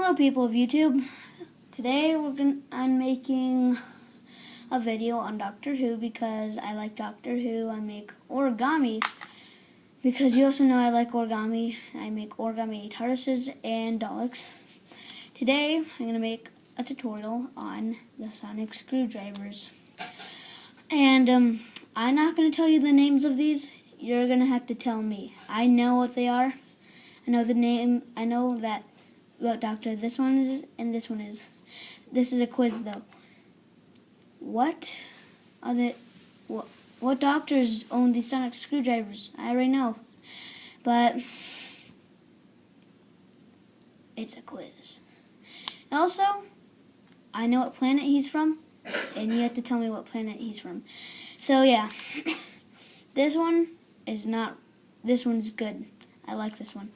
Hello people of YouTube. Today I'm making a video on Doctor Who because I like Doctor Who. I make origami because you also know I like origami. I make origami TARDISes and Daleks. Today I'm going to make a tutorial on the sonic screwdrivers. And I'm not going to tell you the names of these. You're going to have to tell me. I know what they are. I know the name. I know that what doctor this one is and this one is. This is a quiz though. What are the what doctors own these sonic screwdrivers? I already know, but it's a quiz. Also, I know what planet he's from, and you have to tell me what planet he's from. So yeah, this one is not. This one's good. I like this one.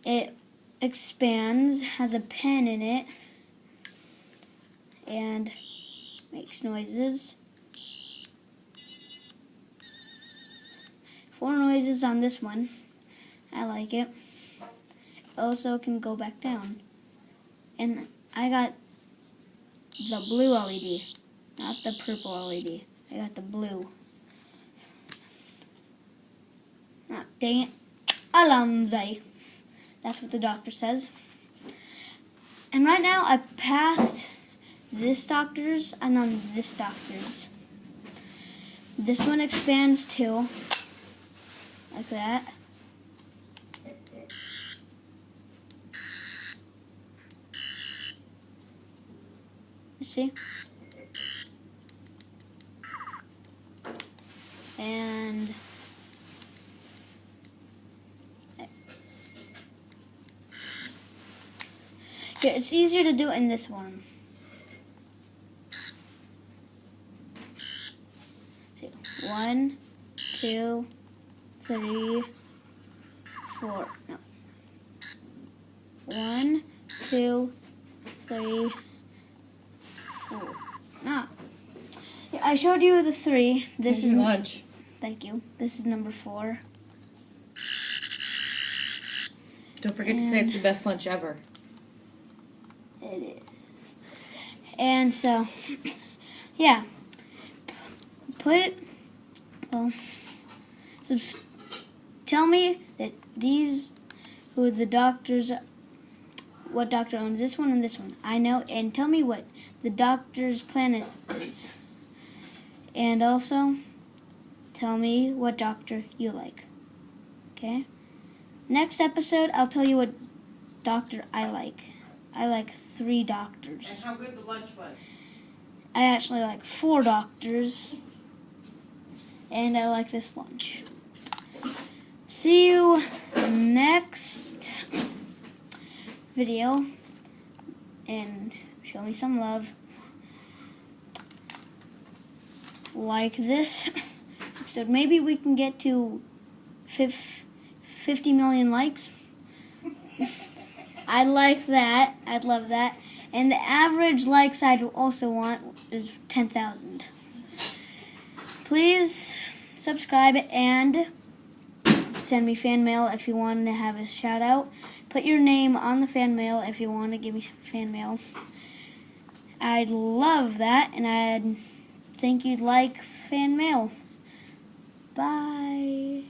It expands, has a pen in it, and makes noises. 4 noises on this one. I like it. Also can go back down. And I got the blue LED, not the purple LED. I got the blue. Ah, dang it. Alamzai. That's what the doctor says. And right now I passed this doctor's and on this doctor's. This one expands too. Like that. You see? And here, it's easier to do it in this one. See, 1, 2, 3, 4. No. 1, 2, 3, 4. No. Yeah, I showed you the 3. This is lunch. Thank you. This is number 4. Don't forget to say it's the best lunch ever. It is. And so, yeah. Tell me that these, who are the doctors, what doctor owns this one and this one. I know, and tell me what the doctor's planet is. And also, tell me what doctor you like. Okay? Next episode, I'll tell you what doctor I like. I like 3 doctors. And how good the lunch was. I actually like 4 doctors. And I like this lunch. See you next video. And show me some love. Like this episode. Maybe we can get to 50 million likes. I like that. I'd love that. And the average likes I'd also want is 10,000. Please subscribe and send me fan mail if you want to have a shout out. Put your name on the fan mail if you want to give me fan mail. I'd love that, and I'd think you'd like fan mail. Bye.